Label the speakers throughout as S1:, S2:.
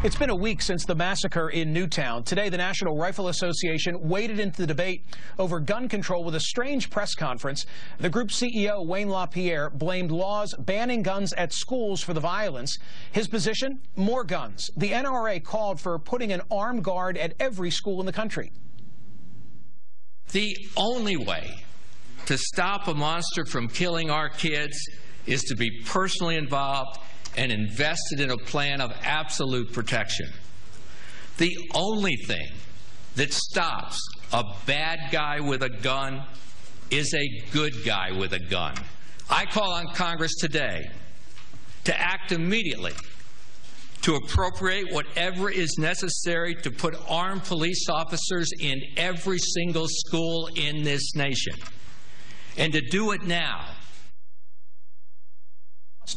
S1: It's been a week since the massacre in Newtown. Today, the National Rifle Association waded into the debate over gun control with a strange press conference. The group's CEO, Wayne LaPierre, blamed laws banning guns at schools for the violence. His position? More guns. The NRA called for putting an armed guard at every school in the country.
S2: The only way to stop a monster from killing our kids is to be personally involved and invested in a plan of absolute protection. The only thing that stops a bad guy with a gun is a good guy with a gun. I call on Congress today to act immediately to appropriate whatever is necessary to put armed police officers in every single school in this nation, and to do it now.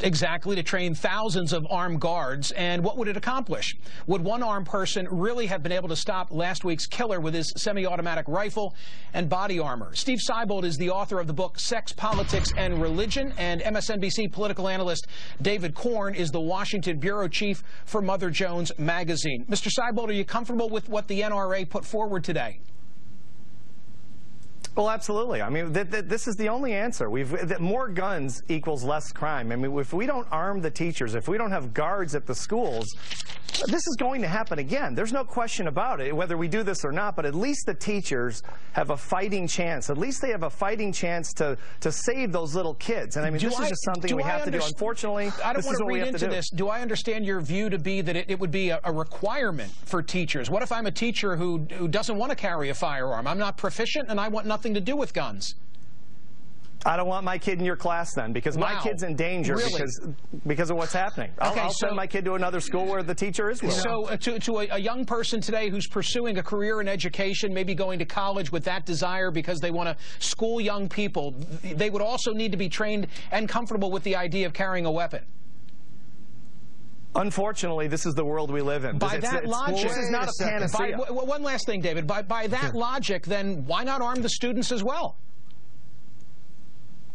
S1: Exactly, to train thousands of armed guards. And what would it accomplish? Would one armed person really have been able to stop last week's killer with his semi-automatic rifle and body armor? Steve Seibold is the author of the book Sex, Politics, and Religion, and MSNBC political analyst David Corn is the Washington bureau chief for Mother Jones magazine. Mr. Seibold, are you comfortable with what the NRA put forward today?
S3: Well, absolutely. I mean, this is the only answer. More guns equals less crime. I mean, if we don't arm the teachers, if we don't have guards at the schools, this is going to happen again. There's no question about it, whether we do this or not, but at least the teachers have a fighting chance. At least they have a fighting chance to save those little kids. And I mean, this is just something we have to do. Unfortunately,
S1: I don't want to read into this. Do I understand your view to be that it would be a requirement for teachers? What if I'm a teacher who doesn't want to carry a firearm? I'm not proficient and I want nothing to do with guns.
S3: I don't want my kid in your class then, because my kid's in danger because of what's happening.
S1: Okay,
S3: I'll send my kid to another school where the teacher is willing.
S1: So to a young person today who's pursuing a career in education, maybe going to college with that desire because they want to school young people, they would also need to be trained and comfortable with the idea of carrying a weapon.
S3: Unfortunately, this is the world we live in.
S1: By that logic,
S3: this is not a panacea.
S1: One last thing, David. By that logic, then why not arm the students as well?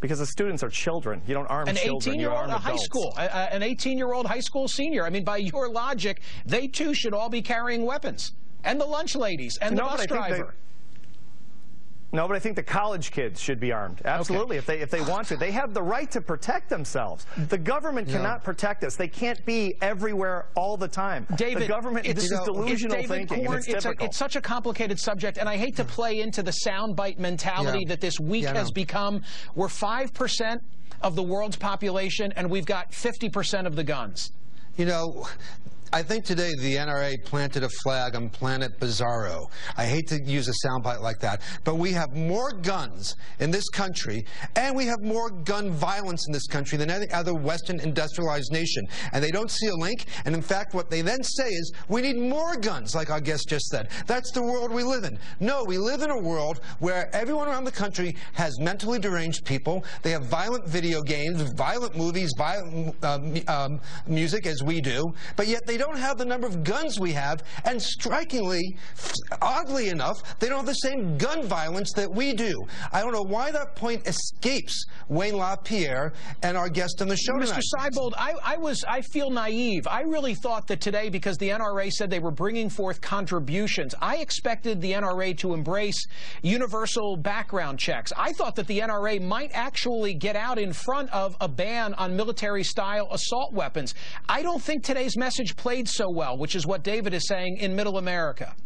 S3: Because the students are children. You don't arm children. You arm adults.
S1: An 18-year-old high school senior. I mean, by your logic, they too should all be carrying weapons. And the lunch ladies and the bus driver.
S3: No, but I think the college kids should be armed. Absolutely, okay. if they want to. They have the right to protect themselves. The government cannot protect us. They can't be everywhere all the time.
S1: David,
S3: the government, this is delusional thinking.
S1: Corn, it's such a complicated subject, and I hate to play into the soundbite mentality that this week has become. We're 5% of the world's population, and we've got 50% of the guns.
S4: You know, I think today the NRA planted a flag on Planet Bizarro. I hate to use a soundbite like that, but we have more guns in this country, and we have more gun violence in this country than any other Western industrialized nation. And they don't see a link, and in fact what they then say is, we need more guns, like our guest just said. That's the world we live in. No, we live in a world where everyone around the country has mentally deranged people. They have violent video games, violent movies, violent music, as we do, but yet they don't have the number of guns we have, and strikingly, oddly enough, they don't have the same gun violence that we do. I don't know why that point escapes Wayne LaPierre and our guest on the show tonight.
S1: Mr. Seibold, I feel naive. I really thought that today, because the NRA said they were bringing forth contributions, I expected the NRA to embrace universal background checks. I thought that the NRA might actually get out in front of a ban on military-style assault weapons. I don't think today's message played so well, which is what David is saying in Middle America.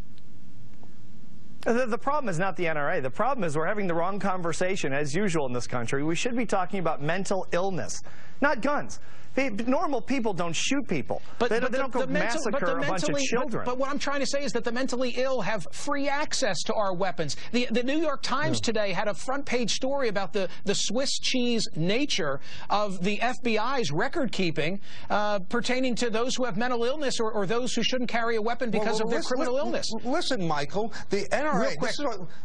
S3: The problem is not the NRA. The problem is we're having the wrong conversation, as usual in this country. We should be talking about mental illness, not guns. Normal people don't shoot people. They don't go massacre a bunch of children.
S1: But what I'm trying to say is that the mentally ill have free access to our weapons. The New York Times today had a front-page story about the Swiss cheese nature of the FBI's record-keeping pertaining to those who have mental illness or those who shouldn't carry a weapon because of their criminal illness.
S4: Listen, Michael, the NRA,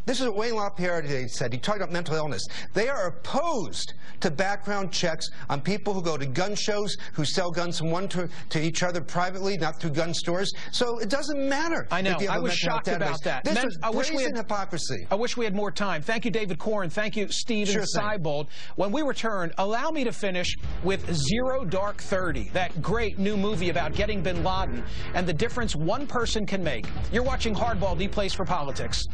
S4: this is what Wayne LaPierre today said. He talked about mental illness. They are opposed to background checks on people who go to gun shows those who sell guns from one to each other privately, not through gun stores. So it doesn't matter.
S1: I know. I was shocked about that.
S4: This is brazen hypocrisy.
S1: I wish we had more time. Thank you, David Corn. Thank you, Steven Seibold. When we return, allow me to finish with Zero Dark 30, that great new movie about getting bin Laden and the difference one person can make. You're watching Hardball, the place for politics.